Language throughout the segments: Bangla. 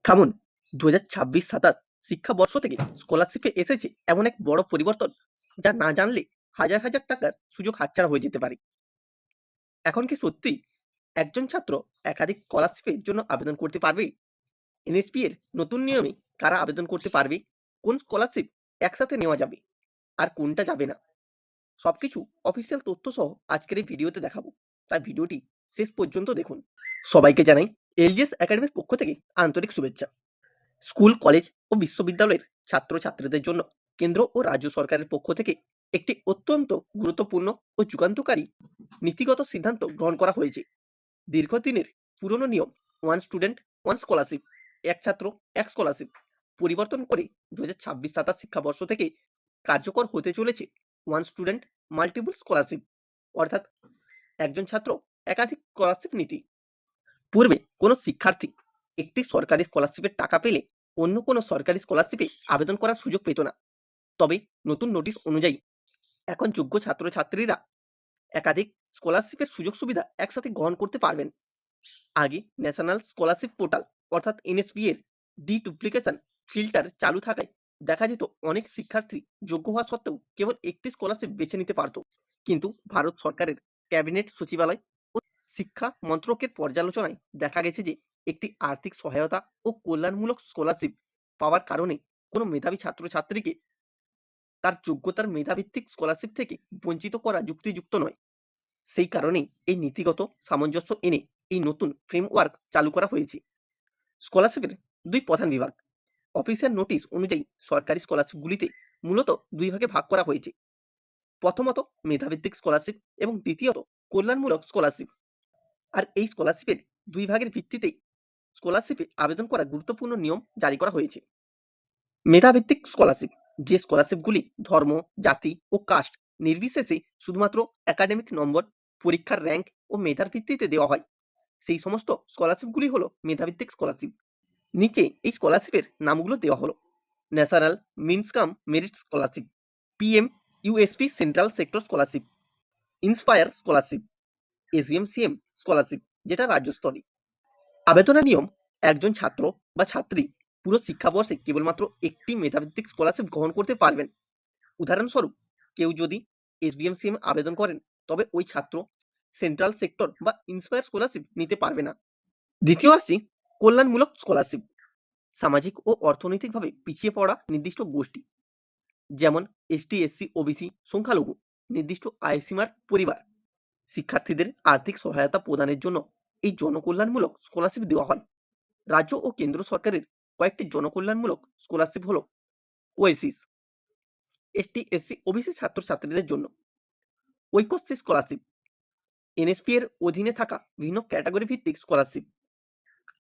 থামুন। ২০২৬-২৭ শিক্ষাবর্ষ থেকে স্কলারশিপে এসেছে এমন এক বড় পরিবর্তন, যা না জানলে হাজার হাজার টাকার সুযোগ হাতছাড়া হয়ে যেতে পারে। এখন কি সত্যি একজন ছাত্র একাধিক স্কলারশিপের জন্য আবেদন করতে পারবে? এনএসপি এর নতুন নিয়মে কারা আবেদন করতে পারবে, কোন স্কলারশিপ একসাথে নেওয়া যাবে আর কোনটা যাবে না, সবকিছু অফিসিয়াল তথ্য সহ আজকের এই ভিডিওতে দেখাবো। তাই ভিডিওটি শেষ পর্যন্ত দেখুন। সবাইকে জানাই এলজিএস একাডেমির পক্ষ থেকে আন্তরিক শুভেচ্ছা। স্কুল, কলেজ ও বিশ্ববিদ্যালয়ের ছাত্রছাত্রীদের জন্য কেন্দ্র ও রাজ্য সরকারের পক্ষ থেকে একটি অত্যন্ত গুরুত্বপূর্ণ ও যুগান্তকারী নীতিগত সিদ্ধান্ত গ্রহণ করা হয়েছে। দীর্ঘদিনের পুরনো নিয়ম ওয়ান স্টুডেন্ট ওয়ান স্কলারশিপ, এক ছাত্র এক স্কলারশিপ পরিবর্তন করে ২০২৬-২৭ শিক্ষাবর্ষ থেকে কার্যকর হতে চলেছে ওয়ান স্টুডেন্ট মাল্টিপল স্কলারশিপ, অর্থাৎ একজন ছাত্র একাধিক স্কলারশিপ নীতি। পূর্বে কোনো শিক্ষার্থী একটি সরকারি স্কলারশিপের টাকা পেলে অন্য কোনো সরকারি স্কলারশিপে আবেদন করার সুযোগ পেত না। তবে নতুন নোটিশ অনুযায়ী এখন যোগ্য ছাত্রছাত্রীরা একাধিক স্কলারশিপের সুযোগ সুবিধা একসাথে গ্রহণ করতে পারবেন। আগে ন্যাশনাল স্কলারশিপ পোর্টাল অর্থাৎ এনএসপি এর ডিডুপ্লিকেশন ফিল্টার চালু থাকায় দেখা যেত অনেক শিক্ষার্থী যোগ্য হওয়া সত্ত্বেও কেবল একটি স্কলারশিপ বেছে নিতে পারত। কিন্তু ভারত সরকারের ক্যাবিনেট সচিবালয় ও শিক্ষা মন্ত্রকের পর্যালোচনায় দেখা গেছে যে একটি আর্থিক সহায়তা ও কল্যাণমূলক স্কলারশিপ পাওয়ার কারণে কোনো মেধাবী ছাত্রছাত্রীকে তার যোগ্যতার মেধাভিত্তিক স্কলারশিপ থেকে বঞ্চিত করা যুক্তিযুক্ত নয়। সেই কারণেই এই নীতিগত সামঞ্জস্য এনে এই নতুন ফ্রেমওয়ার্ক চালু করা হয়েছে। স্কলারশিপের দুই প্রধান বিভাগ। অফিসিয়াল নোটিশ অনুযায়ী সরকারি স্কলারশিপগুলিতে মূলত দুই ভাগে ভাগ করা হয়েছে। প্রথমত মেধাভিত্তিক স্কলারশিপ এবং দ্বিতীয়ত কল্যাণমূলক স্কলারশিপ। আর এই স্কলারশিপের দুই ভাগের ভিত্তিতেই স্কলারশিপে আবেদন করার গুরুত্বপূর্ণ নিয়ম জারি করা হয়েছে। মেধাভিত্তিক স্কলারশিপ, যে স্কলারশিপগুলি ধর্ম, জাতি ও কাস্ট নির্বিশেষে শুধুমাত্র একাডেমিক নম্বর, পরীক্ষার র্যাঙ্ক ও মেধার ভিত্তিতে দেওয়া হয়, সেই সমস্ত স্কলারশিপগুলি হলো মেধাভিত্তিক স্কলারশিপ। নিচে এই স্কলারশিপের নামগুলো দেওয়া হলো: national means cum merit scholarship, PM USP central sector scholarship, inspire scholarship, SEMCM scholarship যেটা রাজ্য স্তরে। আবেদনের নিয়ম: একজন ছাত্র বা ছাত্রী পুরো শিক্ষাবর্ষে কেবলমাত্র একটি মেধাভিত্তিক স্কলারশিপ গ্রহণ করতে পারবেন। উদাহরণস্বরূপ, কেউ যদি এসবিএমসিএম আবেদন করেন, তবে ওই ছাত্র সেন্ট্রাল সেক্টর বা ইন্সপায়ার স্কলারশিপ নিতে পারবে না। দ্বিতীয় আসছি কল্যাণমূলক স্কলারশিপ। সামাজিক ও অর্থনৈতিকভাবে পিছিয়ে পড়া নির্দিষ্ট গোষ্ঠী, যেমন এসটি, এসসি, ওবিসি, সংখ্যালঘু, নির্দিষ্ট আয়সীমার পরিবার, শিক্ষার্থীদের আর্থিক সহায়তা প্রদানের জন্য এই জনকল্যাণমূলক স্কলারশিপ দেওয়া হয়। রাজ্য ও কেন্দ্র সরকারের কয়েকটি জনকল্যাণমূলক স্কলারশিপ হলো: ওয়েসিস, এসটি, এসসি, ওবিসি ছাত্রছাত্রীদের জন্য; ঐক্যশ্রী স্কলারশিপ, এনএসপি এর অধীনে থাকা বিভিন্ন ক্যাটাগরি ভিত্তিক স্কলারশিপ।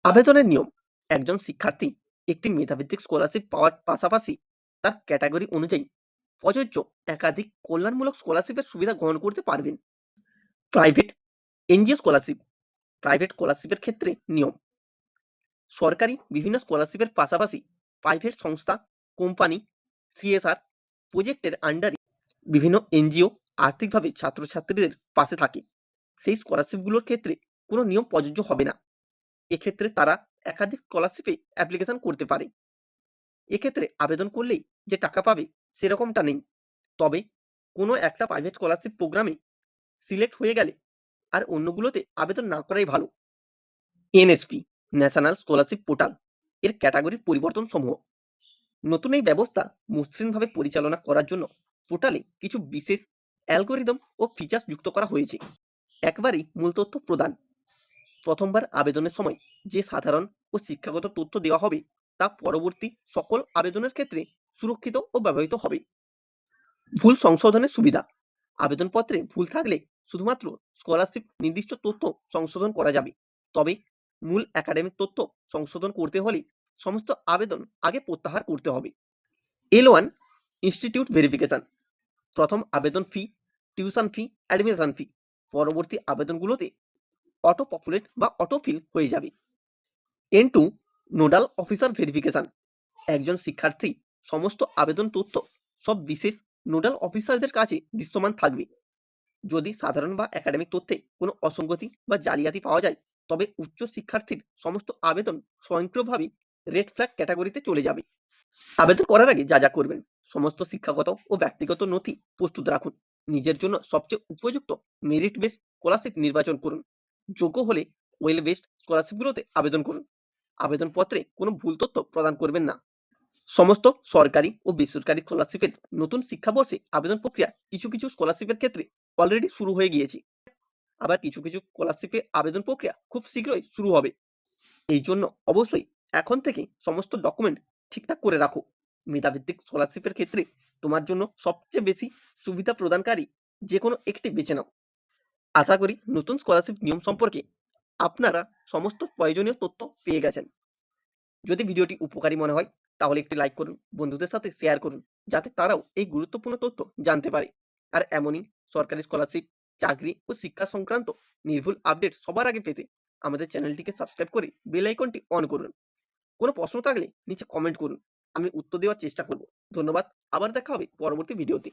আবেদনের নিয়ম: একজন শিক্ষার্থী একটি মেধাভিত্তিক স্কলারশিপ পাওয়ার পাশাপাশি তার ক্যাটাগরি অনুযায়ী প্রযোজ্য একাধিক কল্যাণমূলক স্কলারশিপের সুবিধা গ্রহণ করতে পারবেন। Private NGO scholarship. প্রাইভেট স্কলারশিপের ক্ষেত্রে নিয়ম: সরকারি বিভিন্ন স্কলারশিপের পাশাপাশি প্রাইভেট সংস্থা, কোম্পানি, সিএসআর প্রজেক্টের আন্ডারে বিভিন্ন এনজিও আর্থিকভাবে ছাত্রছাত্রীদের পাশে থাকে। সেই স্কলারশিপগুলোর ক্ষেত্রে কোনো নিয়ম প্রযোজ্য হবে না। এক্ষেত্রে তারা একাধিক স্কলারশিপে অ্যাপ্লিকেশন করতে পারে। এক্ষেত্রে আবেদন করলেই যে টাকা পাবে সেরকমটা নেই। তবে কোনো একটা প্রাইভেট স্কলারশিপ প্রোগ্রামে সিলেক্ট হয়ে গেলে আর অন্যগুলোতে আবেদন না করাই ভালো। এনএসপি ন্যাশনাল স্কলারশিপ পোর্টাল এর ক্যাটাগরির পরিবর্তন সমূহ। নতুন এই ব্যবস্থা মসৃণভাবে পরিচালনা করার জন্য পোর্টালে কিছু বিশেষ অ্যালগোরিদম ও ফিচার্স যুক্ত করা হয়েছে। একবারই মূল তথ্য প্রদান: প্রথমবার আবেদনের সময় যে সাধারণ ও শিক্ষাগত তথ্য দেওয়া হবে তা পরবর্তী সকল আবেদনের ক্ষেত্রে সুরক্ষিত ও ব্যবহৃত হবে। ভুল সংশোধনের সুবিধা: আবেদনপত্রে ভুল থাকলে শুধুমাত্র স্কলারশিপ নির্দিষ্ট তথ্য সংশোধন করা যাবে। তবে মূল একাডেমিক তথ্য সংশোধন করতে হলে সমস্ত আবেদন আগে প্রত্যাহার করতে হবে। L1 ইনস্টিটিউট ভেরিফিকেশন: প্রথম আবেদন ফি, টিউশন ফি, অ্যাডমিশন ফি পরবর্তী আবেদনগুলোতে অটো পপুলেট বা অটো ফিল হয়ে যাবে। N2 নোডাল অফিসার ভেরিফিকেশন: একজন শিক্ষার্থী সমস্ত আবেদন তথ্য সব বিশেষ নোডাল অফিসারদের কাছে দৃশ্যমান থাকবে। যদি সাধারণ বা একাডেমিক তথ্যে কোনো অসঙ্গতি বা জালিয়াতি পাওয়া যায়, তবে উচ্চ শিক্ষার্থীর সমস্ত আবেদন স্বয়ংক্রিয়ভাবে রেড ফ্ল্যাগ ক্যাটাগরিতে চলে যাবে। আবেদন করার আগে যা যা করবেন: সমস্ত শিক্ষাগত ও ব্যক্তিগত নথি প্রস্তুত রাখুন। নিজের জন্য সবচেয়ে উপযুক্ত মেরিট বেসড স্কলারশিপ নির্বাচন করুন। যোগ্য হলে ওয়েল বেসড স্কলারশিপগুলোতে আবেদন করুন। আবেদনপত্রে কোনো ভুল তথ্য প্রদান করবেন না। সমস্ত সরকারি ও বেসরকারি স্কলারশিপের নতুন শিক্ষাবর্ষে আবেদন প্রক্রিয়া কিছু কিছু স্কলারশিপের ক্ষেত্রে অলরেডি শুরু হয়ে গিয়েছে, আবার কিছু কিছু স্কলারশিপে আবেদন প্রক্রিয়া খুব শীঘ্রই শুরু হবে। এই জন্য অবশ্যই এখন থেকে সমস্ত ডকুমেন্ট ঠিকঠাক করে রাখো। মেধাভিত্তিক স্কলারশিপের ক্ষেত্রে তোমার জন্য সবচেয়ে বেশি সুবিধা প্রদানকারী যে কোনো একটি বেছে নাও। আশা করি নতুন স্কলারশিপ নিয়ম সম্পর্কে আপনারা সমস্ত প্রয়োজনীয় তথ্য পেয়ে গেছেন। যদি ভিডিওটি উপকারী মনে হয় তাহলে একটি লাইক করুন, বন্ধুদের সাথে শেয়ার করুন, যাতে তারাও এই গুরুত্বপূর্ণ তথ্য জানতে পারে। আর এমনই সরকারি স্কলারশিপ, চাকরি ও শিক্ষা সংক্রান্ত নির্ভুল আপডেট সবার আগে পেতে আমাদের চ্যানেলটিকে সাবস্ক্রাইব করে বেল আইকনটি অন করুন। কোনো প্রশ্ন থাকলে নিচে কমেন্ট করুন, আমি উত্তর দেওয়ার চেষ্টা করব। ধন্যবাদ, আবার দেখা হবে পরবর্তী ভিডিওতে।